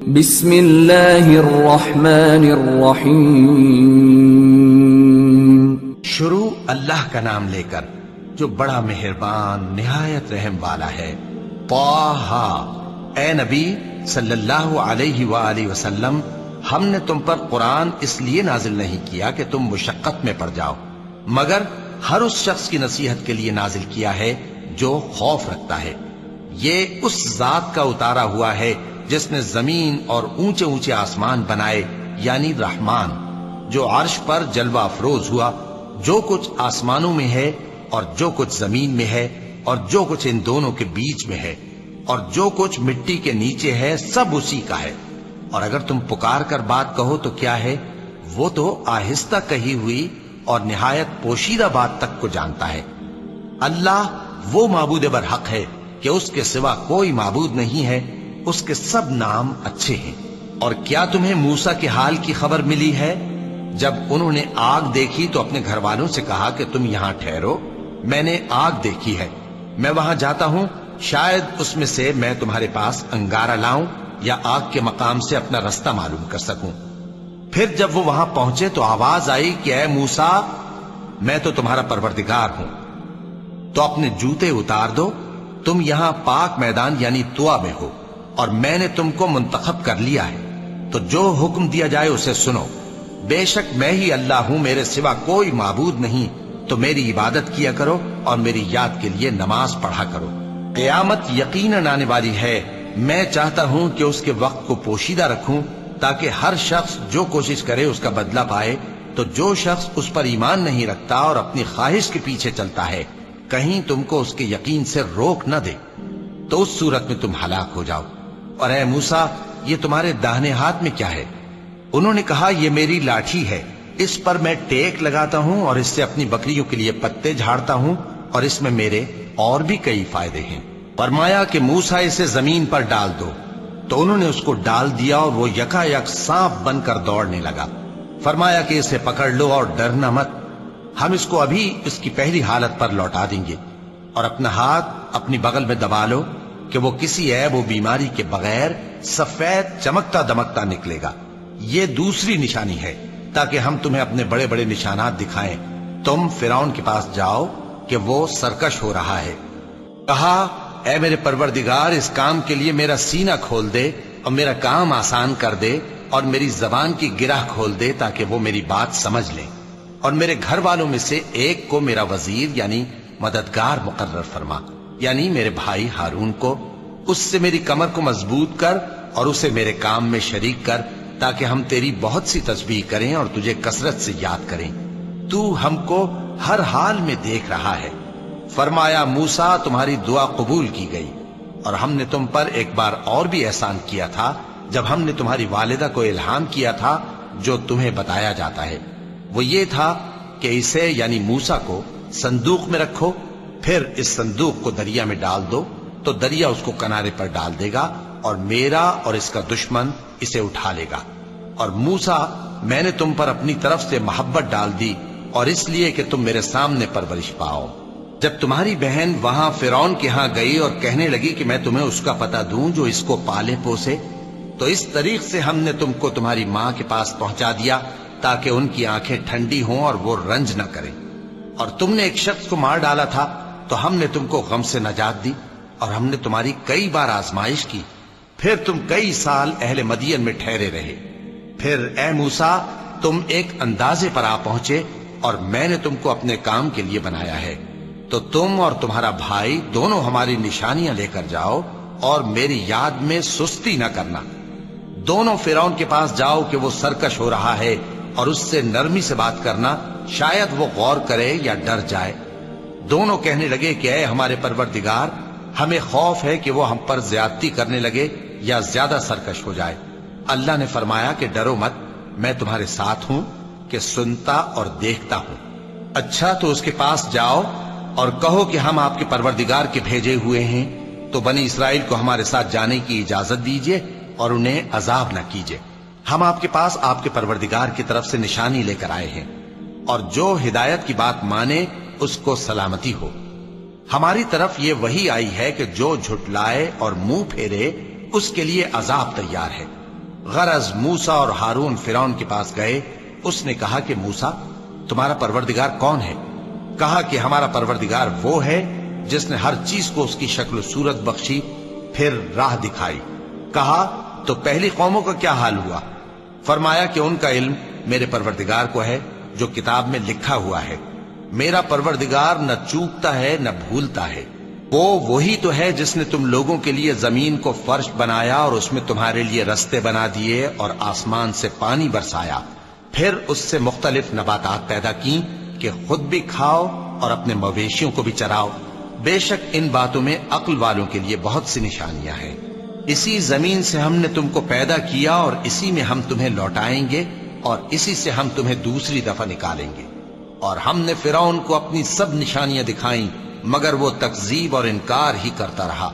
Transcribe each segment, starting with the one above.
بسم اللہ الرحمن الرحیم. شروع اللہ کا نام لے کر جو بڑا مہربان نہایت رحم والا ہے. طٰہٰ، اے نبی صلی اللہ علیہ وآلہ وسلم، ہم نے تم پر قرآن اس لیے نازل نہیں کیا کہ تم مشقت میں پڑ جاؤ، مگر ہر اس شخص کی نصیحت کے لیے نازل کیا ہے جو خوف رکھتا ہے. یہ اس ذات کا اتارا ہوا ہے جس نے زمین اور اونچے اونچے آسمان بنائے، یعنی رحمان، جو عرش پر جلوہ افروز ہوا. جو کچھ آسمانوں میں ہے اور جو کچھ زمین میں ہے اور جو کچھ ان دونوں کے بیچ میں ہے اور جو کچھ مٹی کے نیچے ہے، سب اسی کا ہے. اور اگر تم پکار کر بات کہو تو کیا ہے، وہ تو آہستہ کہی ہوئی اور نہایت پوشیدہ بات تک کو جانتا ہے. اللہ وہ معبود برحق ہے کہ اس کے سوا کوئی معبود نہیں ہے، اس کے سب نام اچھے ہیں. اور کیا تمہیں موسیٰ کے حال کی خبر ملی ہے؟ جب انہوں نے آگ دیکھی تو اپنے گھر والوں سے کہا کہ تم یہاں ٹھہرو، میں نے آگ دیکھی ہے، میں وہاں جاتا ہوں، شاید اس میں سے میں تمہارے پاس انگارہ لاؤں یا آگ کے مقام سے اپنا رستہ معلوم کر سکوں. پھر جب وہ وہاں پہنچے تو آواز آئی کہ اے موسیٰ، میں تو تمہارا پروردگار ہوں، تو اپنے جوتے اتار دو، تم یہاں پاک میدان یعنی طویٰ میں ہو، اور میں نے تم کو منتخب کر لیا ہے، تو جو حکم دیا جائے اسے سنو. بے شک میں ہی اللہ ہوں، میرے سوا کوئی معبود نہیں، تو میری عبادت کیا کرو اور میری یاد کے لیے نماز پڑھا کرو. قیامت یقیناً آنے والی ہے، میں چاہتا ہوں کہ اس کے وقت کو پوشیدہ رکھوں تاکہ ہر شخص جو کوشش کرے اس کا بدلہ پائے. تو جو شخص اس پر ایمان نہیں رکھتا اور اپنی خواہش کے پیچھے چلتا ہے، کہیں تم کو اس کے یقین سے روک نہ دے، تو اس صورت میں تم ہلاک ہو جاؤ. اور اے موسیٰ، یہ تمہارے داہنے ہاتھ میں کیا ہے؟ انہوں نے کہا یہ میری لاٹھی ہے، اس پر میں ٹیک لگاتا ہوں اور اس سے اپنی بکریوں کے لیے پتے جھاڑتا ہوں، اور اس میں میرے اور بھی کئی فائدے ہیں. فرمایا کہ موسیٰ اسے زمین پر ڈال دو، تو انہوں نے اس کو ڈال دیا اور وہ یکا یک سانپ بن کر دوڑنے لگا. فرمایا کہ اسے پکڑ لو اور ڈرنا مت، ہم اس کو ابھی اس کی پہلی حالت پر لوٹا دیں گے. اور اپنا ہاتھ اپنی بغل میں دبا لو کہ وہ کسی عیب و بیماری کے بغیر سفید چمکتا دمکتا نکلے گا. یہ دوسری نشانی ہے تاکہ ہم تمہیں اپنے بڑے بڑے نشانات دکھائیں. تم فرعون کے پاس جاؤ کہ وہ سرکش ہو رہا ہے. کہا اے میرے پروردگار، اس کام کے لیے میرا سینہ کھول دے اور میرا کام آسان کر دے اور میری زبان کی گرہ کھول دے تاکہ وہ میری بات سمجھ لیں، اور میرے گھر والوں میں سے ایک کو میرا وزیر یعنی مددگار مقرر فرما، یعنی میرے بھائی ہارون کو. اس سے میری کمر کو مضبوط کر اور اسے میرے کام میں شریک کر تاکہ ہم تیری بہت سی تسبیح کریں اور تجھے کثرت سے یاد کریں. تو ہم کو ہر حال میں دیکھ رہا ہے. فرمایا موسیٰ، تمہاری دعا قبول کی گئی، اور ہم نے تم پر ایک بار اور بھی احسان کیا تھا جب ہم نے تمہاری والدہ کو الہام کیا تھا جو تمہیں بتایا جاتا ہے. وہ یہ تھا کہ اسے یعنی موسیٰ کو صندوق میں رکھو، پھر اس صندوق کو دریا میں ڈال دو تو دریا اس کو کنارے پر ڈال دے گا اور میرا اور اس کا دشمن اسے اٹھا لے گا. اور موسیٰ، میں نے تم پر اپنی طرف سے محبت ڈال دی اور اس لیے کہ تم میرے سامنے پرورش پاؤ. جب تمہاری بہن وہاں فرعون کے ہاں گئی اور کہنے لگی کہ میں تمہیں اس کا پتہ دوں جو اس کو پالے پوسے، تو اس طریق سے ہم نے تم کو تمہاری ماں کے پاس پہنچا دیا تاکہ ان کی آنکھیں ٹھنڈی ہوں اور وہ رنج نہ کریں. اور تم نے ایک شخص کو مار ڈالا تھا تو ہم نے تم کو غم سے نجات دی، اور ہم نے تمہاری کئی بار آزمائش کی، پھر تم کئی سال اہل مدین میں ٹھہرے رہے. پھر اے موسیٰ، تم ایک اندازے پر آ پہنچے اور میں نے تم کو اپنے کام کے لیے بنایا ہے، تو تم اور تمہارا بھائی دونوں ہماری نشانیاں لے کر جاؤ اور میری یاد میں سستی نہ کرنا. دونوں فرعون کے پاس جاؤ کہ وہ سرکش ہو رہا ہے، اور اس سے نرمی سے بات کرنا، شاید وہ غور کرے یا ڈر جائے. دونوں کہنے لگے کہ اے ہمارے پروردگار، ہمیں خوف ہے کہ وہ ہم پر زیادتی کرنے لگے یا زیادہ سرکش ہو جائے. اللہ نے فرمایا کہ ڈرو مت، میں تمہارے ساتھ ہوں کہ سنتا اور دیکھتا ہوں. اچھا تو اس کے پاس جاؤ اور کہو کہ ہم آپ کے پروردگار کے بھیجے ہوئے ہیں، تو بنی اسرائیل کو ہمارے ساتھ جانے کی اجازت دیجیے اور انہیں عذاب نہ کیجیے. ہم آپ کے پاس آپ کے پروردگار کی طرف سے نشانی لے کر آئے ہیں، اور جو ہدایت کی بات مانے اس کو سلامتی ہو. ہماری طرف یہ وحی آئی ہے کہ جو جھٹلائے اور منہ پھیرے اس کے لیے عذاب تیار ہے. غرض موسیٰ اور ہارون فرعون کے پاس گئے. اس نے کہا کہ موسیٰ تمہارا پروردگار کون ہے؟ کہا کہ ہمارا پروردگار وہ ہے جس نے ہر چیز کو اس کی شکل و صورت بخشی پھر راہ دکھائی. کہا تو پہلی قوموں کا کیا حال ہوا؟ فرمایا کہ ان کا علم میرے پروردگار کو ہے جو کتاب میں لکھا ہوا ہے. میرا پروردگار نہ چوکتا ہے نہ بھولتا ہے. وہ وہی تو ہے جس نے تم لوگوں کے لیے زمین کو فرش بنایا اور اس میں تمہارے لیے رستے بنا دیے اور آسمان سے پانی برسایا، پھر اس سے مختلف نباتات پیدا کی کہ خود بھی کھاؤ اور اپنے مویشیوں کو بھی چراؤ. بے شک ان باتوں میں عقل والوں کے لیے بہت سی نشانیاں ہیں. اسی زمین سے ہم نے تم کو پیدا کیا اور اسی میں ہم تمہیں لوٹائیں گے اور اسی سے ہم تمہیں دوسری دفعہ نکالیں گے. اور ہم نے فرعون کو اپنی سب نشانیاں دکھائیں مگر وہ تکذیب اور انکار ہی کرتا رہا.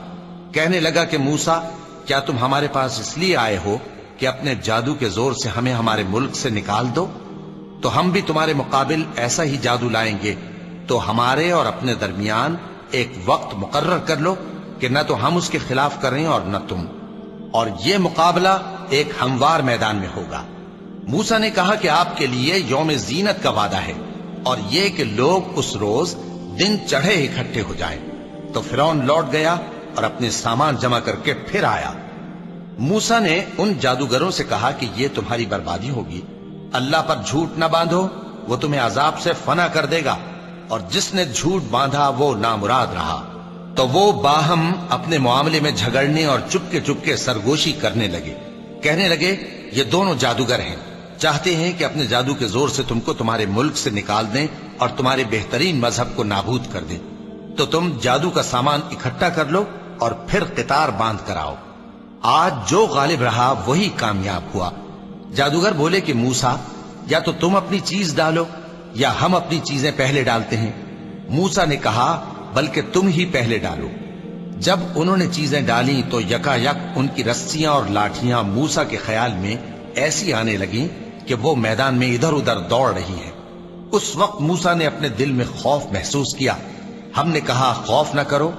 کہنے لگا کہ موسیٰ کیا تم ہمارے پاس اس لیے آئے ہو کہ اپنے جادو کے زور سے ہمیں ہمارے ملک سے نکال دو؟ تو ہم بھی تمہارے مقابل ایسا ہی جادو لائیں گے. تو ہمارے اور اپنے درمیان ایک وقت مقرر کر لو کہ نہ تو ہم اس کے خلاف کریں اور نہ تم، اور یہ مقابلہ ایک ہموار میدان میں ہوگا. موسیٰ نے کہا کہ آپ کے لیے یوم زینت کا وعدہ ہے اور یہ کہ لوگ اس روز دن چڑھے اکٹھے ہو جائیں. تو فرعون لوٹ گیا اور اپنے سامان جمع کر کے پھر آیا. موسیٰ نے ان جادوگروں سے کہا کہ یہ تمہاری بربادی ہوگی. اللہ پر جھوٹ نہ باندھو، وہ تمہیں عذاب سے فنا کر دے گا، اور جس نے جھوٹ باندھا وہ نامراد رہا. تو وہ باہم اپنے معاملے میں جھگڑنے اور چپکے سرگوشی کرنے لگے. کہنے لگے یہ دونوں جادوگر ہیں، چاہتے ہیں کہ اپنے جادو کے زور سے تم کو تمہارے ملک سے نکال دیں اور تمہارے بہترین مذہب کو نابود کر دیں. تو تم جادو کا سامان اکٹھا کر لو اور پھر قطار باندھ کر آؤ. آج جو غالب رہا وہی کامیاب ہوا. جادوگر بولے کہ موسیٰ یا تو تم اپنی چیز ڈالو یا ہم اپنی چیزیں پہلے ڈالتے ہیں. موسیٰ نے کہا بلکہ تم ہی پہلے ڈالو. جب انہوں نے چیزیں ڈالیں تو یکا یک ان کی رسیاں اور لاٹھیاں موسیٰ کے خیال میں ایسی آنے لگیں کہ وہ میدان میں ادھر ادھر دوڑ رہی ہیں. اس وقت موسیٰ نے اپنے دل میں خوف محسوس کیا. ہم نے کہا خوف نہ کرو،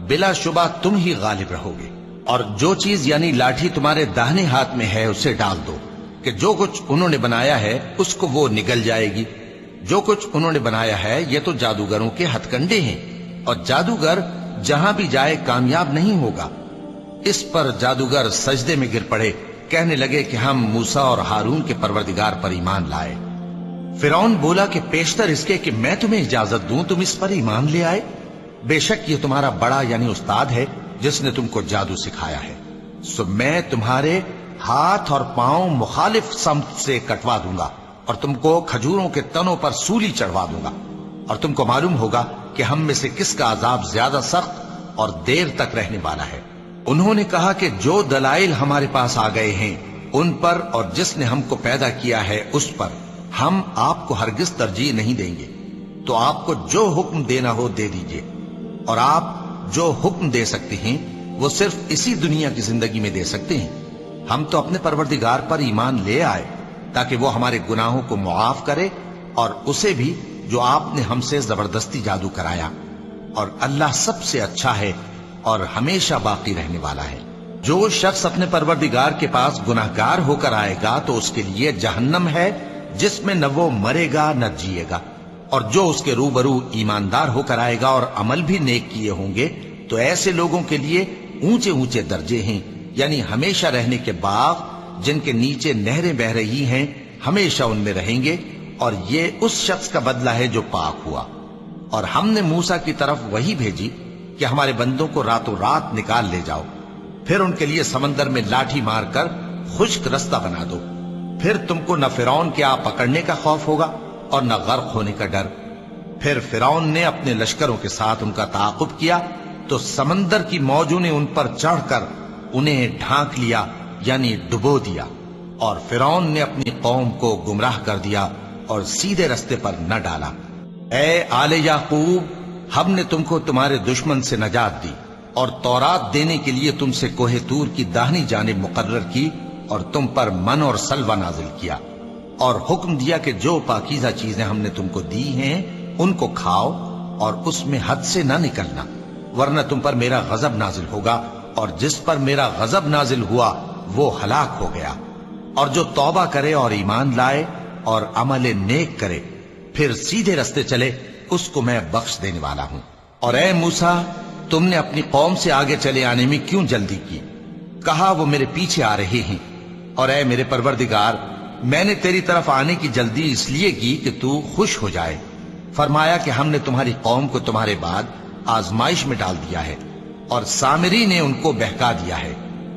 بلا شبہ تم ہی غالب رہو گے. اور جو چیز یعنی لاٹھی تمہارے داہنے ہاتھ میں ہے اسے ڈال دو کہ جو کچھ انہوں نے بنایا ہے اس کو وہ نگل جائے گی. جو کچھ انہوں نے بنایا ہے یہ تو جادوگروں کے ہتھ کنڈے ہیں، اور جادوگر جہاں بھی جائے کامیاب نہیں ہوگا. اس پر جادوگر سجدے میں گر پڑے، کہنے لگے کہ ہم موسیٰ اور ہارون کے پروردگار پر ایمان لائے. فرعون بولا کہ پیشتر اس کے کہ میں تمہیں اجازت دوں تم اس پر ایمان لے آئے. بے شک یہ تمہارا بڑا یعنی استاد ہے جس نے تم کو جادو سکھایا ہے. سو میں تمہارے ہاتھ اور پاؤں مخالف سمت سے کٹوا دوں گا اور تم کو کھجوروں کے تنوں پر سولی چڑھوا دوں گا، اور تم کو معلوم ہوگا کہ ہم میں سے کس کا عذاب زیادہ سخت اور دیر تک رہنے والا ہے. انہوں نے کہا کہ جو دلائل ہمارے پاس آ گئے ہیں ان پر اور جس نے ہم کو پیدا کیا ہے اس پر ہم آپ کو ہرگز ترجیح نہیں دیں گے. تو آپ کو جو حکم دینا ہو دے دیجئے، اور آپ جو حکم دے سکتے ہیں وہ صرف اسی دنیا کی زندگی میں دے سکتے ہیں. ہم تو اپنے پروردگار پر ایمان لے آئے تاکہ وہ ہمارے گناہوں کو معاف کرے اور اسے بھی جو آپ نے ہم سے زبردستی جادو کرایا. اور اللہ سب سے اچھا ہے اور ہمیشہ باقی رہنے والا ہے. جو شخص اپنے پروردگار کے پاس گناہگار ہو کر آئے گا تو اس کے لیے جہنم ہے جس میں نہ وہ مرے گا نہ جیے گا، اور جو اس کے روبرو ایماندار ہو کر آئے گا اور عمل بھی نیک کیے ہوں گے تو ایسے لوگوں کے لیے اونچے اونچے درجے ہیں، یعنی ہمیشہ رہنے کے باغ جن کے نیچے نہریں بہ رہی ہیں، ہمیشہ ان میں رہیں گے. اور یہ اس شخص کا بدلہ ہے جو پاک ہوا. اور ہم نے موسیٰ کی طرف وہی بھیجی کہ ہمارے بندوں کو راتوں رات نکال لے جاؤ، پھر ان کے لیے سمندر میں لاٹھی مار کر خشک رستہ بنا دو. پھر تم کو نہ فرعون کے آ پکڑنے کا خوف ہوگا اور نہ غرق ہونے کا ڈر. پھر فرعون نے اپنے لشکروں کے ساتھ ان کا تعاقب کیا تو سمندر کی موجوں نے ان پر چڑھ کر انہیں ڈھانک لیا یعنی ڈبو دیا. اور فرعون نے اپنی قوم کو گمراہ کر دیا اور سیدھے رستے پر نہ ڈالا. اے آل یعقوب، ہم نے تم کو تمہارے دشمن سے نجات دی اور تورات دینے کے لیے تم سے کوہ طور کی داہنی جانب مقرر کی اور تم پر من اور سلوہ نازل کیا، اور حکم دیا کہ جو پاکیزہ چیزیں ہم نے تم کو دی ہیں ان کو کھاؤ اور اس میں حد سے نہ نکلنا، ورنہ تم پر میرا غضب نازل ہوگا، اور جس پر میرا غضب نازل ہوا وہ ہلاک ہو گیا. اور جو توبہ کرے اور ایمان لائے اور عمل نیک کرے پھر سیدھے رستے چلے اس کو میں بخش دینے والا ہوں۔ اور اے موسیٰ، تم نے اپنی قوم سے آگے چلے آنے میں کیوں جلدی کی؟ کہا وہ میرے پیچھے آ رہے ہیں۔ اور اے میرے پروردگار، میں نے تیری طرف آنے کی جلدی اس لیے کی کہ تو خوش ہو جائے۔ فرمایا کہ ہم نے تمہاری قوم کو تمہارے بعد آزمائش میں ڈال دیا ہے، اور سامری نے ان کو بہکا دیا ہے۔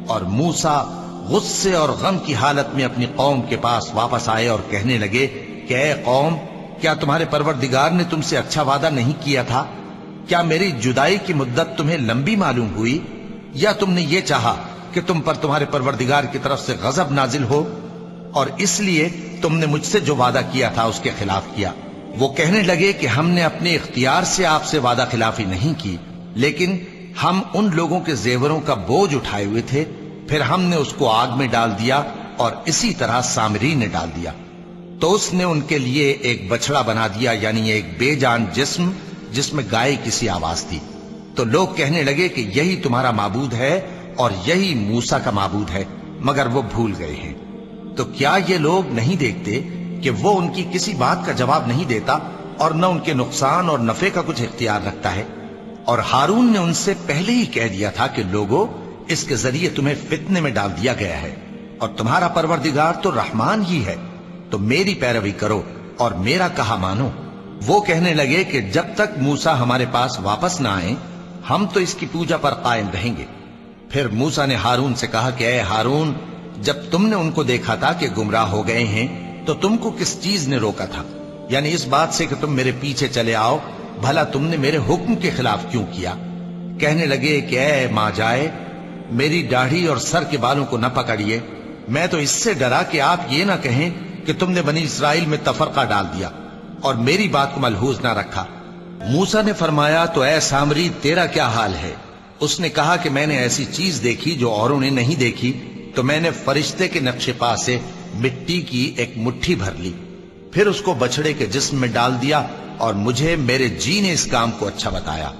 اور موسیٰ غصے اور غم کی حالت میں اپنی قوم کے پاس واپس آئے اور کہنے لگے کہ اے قوم، کیا تمہارے پروردگار نے تم سے اچھا وعدہ نہیں کیا تھا؟ کیا میری جدائی کی مدت تمہیں لمبی معلوم ہوئی، یا تم نے یہ چاہا کہ تم پر تمہارے پروردگار کی طرف سے غضب نازل ہو، اور اس لیے تم نے مجھ سے جو وعدہ کیا تھا اس کے خلاف کیا؟ وہ کہنے لگے کہ ہم نے اپنے اختیار سے آپ سے وعدہ خلافی نہیں کی، لیکن ہم ان لوگوں کے زیوروں کا بوجھ اٹھائے ہوئے تھے، پھر ہم نے اس کو آگ میں ڈال دیا، اور اسی طرح سامری نے ڈال دیا۔ تو اس نے ان کے لیے ایک بچڑا بنا دیا، یعنی ایک بے جان جسم جس میں گائے کسی آواز تھی۔ تو لوگ کہنے لگے کہ یہی تمہارا معبود ہے اور یہی موسیٰ کا معبود ہے، مگر وہ بھول گئے ہیں۔ تو کیا یہ لوگ نہیں دیکھتے کہ وہ ان کی کسی بات کا جواب نہیں دیتا، اور نہ ان کے نقصان اور نفع کا کچھ اختیار رکھتا ہے؟ اور ہارون نے ان سے پہلے ہی کہہ دیا تھا کہ لوگوں، اس کے ذریعے تمہیں فتنے میں ڈال دیا گیا ہے، اور تمہارا پروردگار تو رحمان ہی ہے، تو میری پیروی کرو اور میرا کہا مانو۔ وہ کہنے لگے کہ جب تک موسیٰ ہمارے پاس واپس نہ آئیں ہم تو اس کی پوجا پر قائم رہیں گے۔ پھر موسیٰ نے ہارون سے کہا کہ اے ہارون، جب تم نے ان کو دیکھا تھا کہ گمراہ ہو گئے ہیں تو تم کو کس چیز نے روکا تھا؟ یعنی اس بات سے کہ تم میرے پیچھے چلے آؤ، بھلا تم نے میرے حکم کے خلاف کیوں کیا؟ کہنے لگے کہ اے ماں جائے، میری داڑھی اور سر کے بالوں کو نہ پکڑیے، میں تو اس سے ڈرا کہ آپ یہ نہ کہیں کہ تم نے بنی اسرائیل میں تفرقہ ڈال دیا اور میری بات کو ملحوظ نہ رکھا۔ موسیٰ نے فرمایا تو اے سامری، تیرا کیا حال ہے؟ اس نے کہا کہ میں نے ایسی چیز دیکھی جو اوروں نے نہیں دیکھی، تو میں نے فرشتے کے نقش پا سے مٹی کی ایک مٹھی بھر لی، پھر اس کو بچڑے کے جسم میں ڈال دیا، اور مجھے میرے جی نے اس کام کو اچھا بتایا۔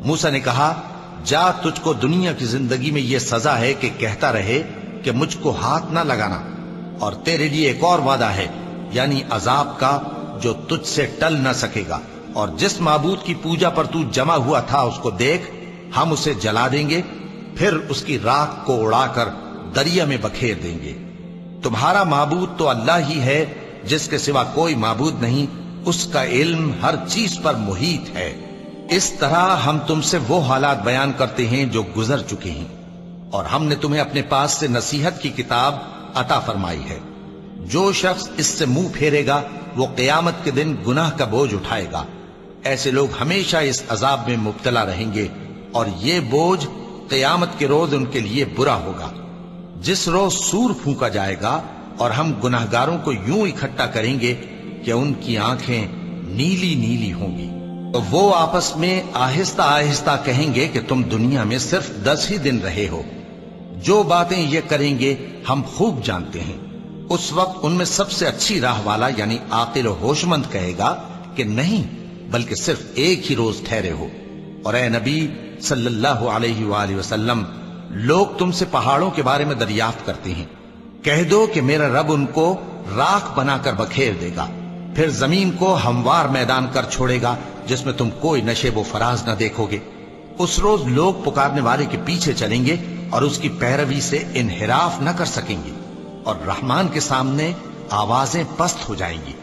موسیٰ نے کہا جا، تجھ کو دنیا کی زندگی میں یہ سزا ہے کہ کہتا رہے کہ مجھ کو ہاتھ نہ لگانا، اور تیرے لیے ایک اور وعدہ ہے، یعنی عذاب کا جو تجھ سے ٹل نہ سکے گا، اور جس معبود کی پوجا پر تو جمع ہوا تھا اس کو دیکھ، ہم اسے جلا دیں گے، پھر اس کی راکھ کو اڑا کر دریا میں بکھیر دیں گے۔ تمہارا معبود تو اللہ ہی ہے، جس کے سوا کوئی معبود نہیں، اس کا علم ہر چیز پر محیط ہے۔ اس طرح ہم تم سے وہ حالات بیان کرتے ہیں جو گزر چکے ہیں، اور ہم نے تمہیں اپنے پاس سے نصیحت کی کتاب عطا فرمائی ہے۔ جو شخص اس سے منہ پھیرے گا وہ قیامت کے دن گناہ کا بوجھ اٹھائے گا۔ ایسے لوگ ہمیشہ اس عذاب میں مبتلا رہیں گے، اور یہ بوجھ قیامت کے روز ان کے لیے برا ہوگا، جس روز سور پھونکا جائے گا، اور ہم گناہگاروں کو یوں اکٹھا کریں گے کہ ان کی آنکھیں نیلی نیلی ہوں گی۔ تو وہ آپس میں آہستہ آہستہ کہیں گے کہ تم دنیا میں صرف 10 ہی دن رہے ہو، جو باتیں یہ کریں گے ہم خوب جانتے ہیں۔ اس وقت ان میں سب سے اچھی راہ والا یعنی عاقل و ہوش مند کہے گا کہ نہیں، بلکہ صرف ایک ہی روز ٹھہرے ہو۔ اور اے نبی صلی اللہ علیہ وآلہ وسلم، لوگ تم سے پہاڑوں کے بارے میں دریافت کرتے ہیں، کہہ دو کہ میرا رب ان کو راکھ بنا کر بکھیر دے گا، پھر زمین کو ہموار میدان کر چھوڑے گا جس میں تم کوئی نشیب و فراز نہ دیکھو گے۔ اس روز لوگ پکارنے والے کے پیچھے چلیں گے اور اس کی پیروی سے انحراف نہ کر سکیں گے، اور رحمان کے سامنے آوازیں پست ہو جائیں گی،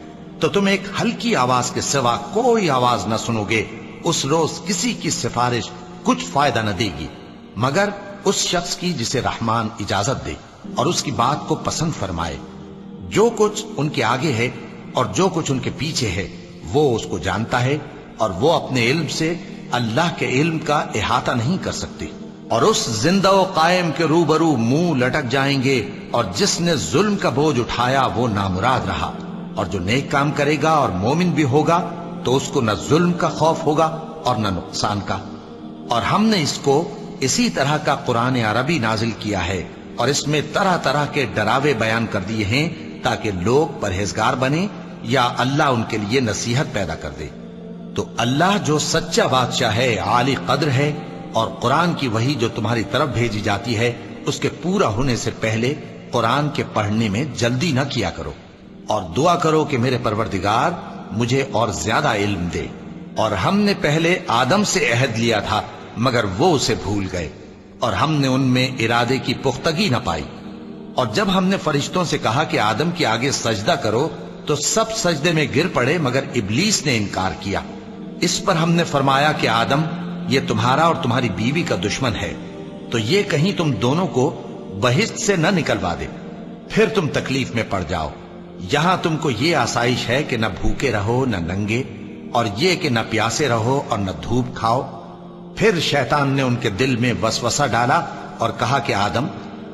تو تم ایک ہلکی آواز کے سوا کوئی آواز نہ سنو گے۔ اس روز کسی کی سفارش کچھ فائدہ نہ دے گی مگر اس شخص کی جسے رحمان اجازت دے اور اس کی بات کو پسند فرمائے۔ جو کچھ ان کے آگے ہے اور جو کچھ ان کے پیچھے ہے وہ اس کو جانتا ہے، اور وہ اپنے علم سے اللہ کے علم کا احاطہ نہیں کر سکتے۔ اور اس زندہ و قائم کے روبرو منہ لٹک جائیں گے، اور جس نے ظلم کا بوجھ اٹھایا وہ نامراد رہا، اور جو نیک کام کرے گا اور مومن بھی ہوگا تو اس کو نہ ظلم کا خوف ہوگا اور نہ نقصان کا۔ اور ہم نے اس کو اسی طرح کا قرآن عربی نازل کیا ہے، اور اس میں طرح طرح کے ڈراوے بیان کر دیے ہیں تاکہ لوگ پرہیزگار بنیں یا اللہ ان کے لیے نصیحت پیدا کر دے۔ تو اللہ جو سچا بادشاہ ہے، عالی قدر ہے، اور قرآن کی وحی جو تمہاری طرف بھیجی جاتی ہے اس کے پورا ہونے سے پہلے قرآن کے پڑھنے میں جلدی نہ کیا کرو، اور دعا کرو کہ میرے پروردگار مجھے اور زیادہ علم دے۔ اور ہم نے پہلے آدم سے عہد لیا تھا مگر وہ اسے بھول گئے، اور ہم نے ان میں ارادے کی پختگی نہ پائی۔ اور جب ہم نے فرشتوں سے کہا کہ آدم کے آگے سجدہ کرو تو سب سجدے میں گر پڑے مگر ابلیس نے انکار کیا۔ اس پر ہم نے فرمایا کہ آدم، یہ تمہارا اور تمہاری بیوی کا دشمن ہے، تو یہ کہیں تم دونوں کو بہشت سے نہ نکلوا دے، پھر تم تکلیف میں پڑ جاؤ۔ یہاں تم کو یہ آسائش ہے کہ نہ بھوکے رہو نہ ننگے، اور یہ کہ نہ پیاسے رہو اور نہ دھوپ کھاؤ۔ پھر شیطان نے ان کے دل میں وسوسہ ڈالا اور کہا کہ آدم،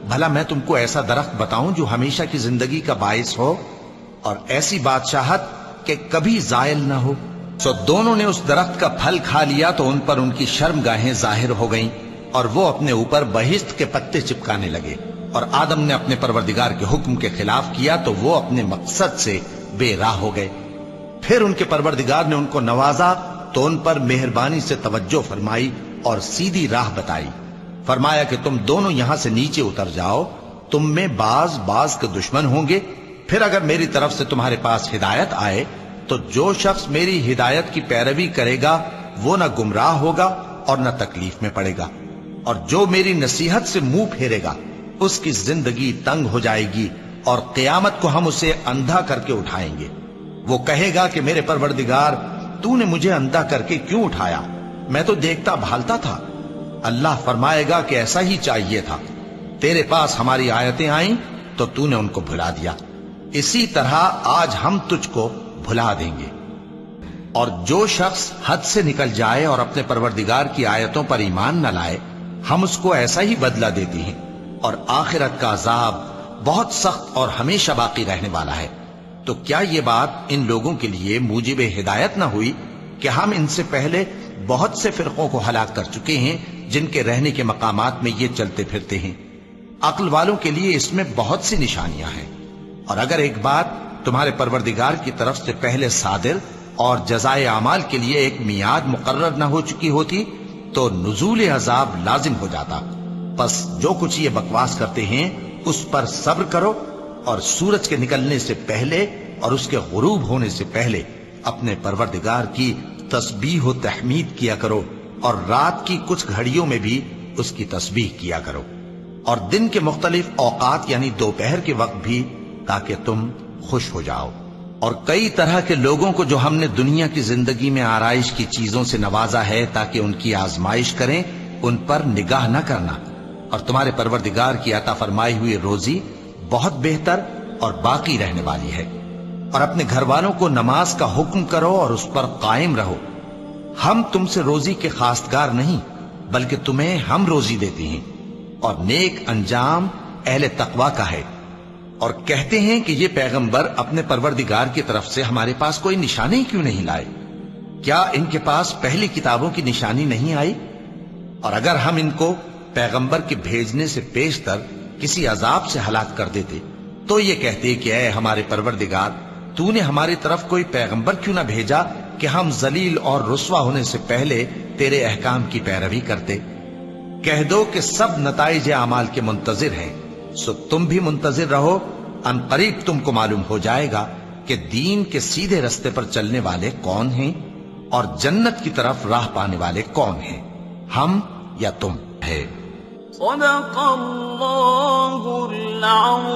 بھلا میں تم کو ایسا درخت بتاؤں جو ہمیشہ کی زندگی کا باعث ہو اور ایسی بادشاہت کہ کبھی زائل نہ ہو؟ سو دونوں نے اس درخت کا پھل کھا لیا تو ان پر ان کی شرم گاہیں ظاہر ہو گئیں، اور وہ اپنے اوپر بہشت کے پتے چپکانے لگے۔ اور آدم نے اپنے پروردگار کے حکم کے خلاف کیا تو وہ اپنے مقصد سے بے راہ ہو گئے۔ پھر ان کے پروردگار نے ان کو نوازا تو ان پر مہربانی سے توجہ فرمائی اور سیدھی راہ بتائی۔ فرمایا کہ تم دونوں یہاں سے نیچے اتر جاؤ، تم میں بعض کے دشمن ہوں گے، پھر اگر میری طرف سے تمہارے پاس ہدایت آئے تو جو شخص میری ہدایت کی پیروی کرے گا وہ نہ گمراہ ہوگا اور نہ تکلیف میں پڑے گا، اور جو میری نصیحت سے منہ پھیرے گا اس کی زندگی تنگ ہو جائے گی، اور قیامت کو ہم اسے اندھا کر کے اٹھائیں گے۔ وہ کہے گا کہ میرے پروردگار، تو نے مجھے اندھا کر کے کیوں اٹھایا؟ میں تو دیکھتا بھالتا تھا۔ اللہ فرمائے گا کہ ایسا ہی چاہیے تھا، تیرے پاس ہماری آیتیں آئیں تو تو نے ان کو بھلا دیا، اسی طرح آج ہم تجھ کو بھلا دیں گے۔ اور جو شخص حد سے نکل جائے اور اپنے پروردگار کی آیتوں پر ایمان نہ لائے، ہم اس کو ایسا ہی بدلہ دیتے ہیں، اور آخرت کا عذاب بہت سخت اور ہمیشہ باقی رہنے والا ہے۔ تو کیا یہ بات ان لوگوں کے لیے موجب ہدایت نہ ہوئی کہ ہم ان سے پہلے بہت سے فرقوں کو ہلاک کر چکے ہیں جن کے رہنے کے مقامات میں یہ چلتے پھرتے ہیں؟ عقل والوں کے لیے اس میں بہت سی نشانیاں ہیں۔ اور اگر ایک بات تمہارے پروردگار کی طرف سے پہلے صادر اور جزائے اعمال کے لیے ایک میعاد مقرر نہ ہو چکی ہوتی تو نزول عذاب لازم ہو جاتا۔ پس جو کچھ یہ بکواس کرتے ہیں اس پر صبر کرو، اور سورج کے نکلنے سے پہلے اور اس کے غروب ہونے سے پہلے اپنے پروردگار کی تسبیح و تحمید کیا کرو، اور رات کی کچھ گھڑیوں میں بھی اس کی تسبیح کیا کرو، اور دن کے مختلف اوقات یعنی دوپہر کے وقت بھی، تاکہ تم خوش ہو جاؤ۔ اور کئی طرح کے لوگوں کو جو ہم نے دنیا کی زندگی میں آرائش کی چیزوں سے نوازا ہے تاکہ ان کی آزمائش کریں، ان پر نگاہ نہ کرنا، اور تمہارے پروردگار کی عطا فرمائی ہوئی روزی بہت بہتر اور باقی رہنے والی ہے۔ اور اپنے گھر والوں کو نماز کا حکم کرو اور اس پر قائم رہو۔ ہم تم سے روزی کے خواستگار نہیں بلکہ تمہیں ہم روزی دیتے ہیں، اور نیک انجام اہل تقوی کا ہے۔ اور کہتے ہیں کہ یہ پیغمبر اپنے پروردگار کی طرف سے ہمارے پاس کوئی نشانی کیوں نہیں لائے؟ کیا ان کے پاس پہلی کتابوں کی نشانی نہیں آئی؟ اور اگر ہم ان کو پیغمبر کے بھیجنے سے پیشتر کسی عذاب سے ہلاک کر دیتے تو یہ کہتے کہ اے ہمارے پروردگار، تو نے ہماری طرف کوئی پیغمبر کیوں نہ بھیجا کہ ہم ذلیل اور رسوا ہونے سے پہلے تیرے احکام کی پیروی کرتے۔ کہہ دو کہ سب نتائج اعمال کے منتظر ہیں، سو تم بھی منتظر رہو، ان قریب تم کو معلوم ہو جائے گا کہ دین کے سیدھے رستے پر چلنے والے کون ہیں اور جنت کی طرف راہ پانے والے کون ہیں، ہم یا تم ہے۔ صدق اللہ العظیم۔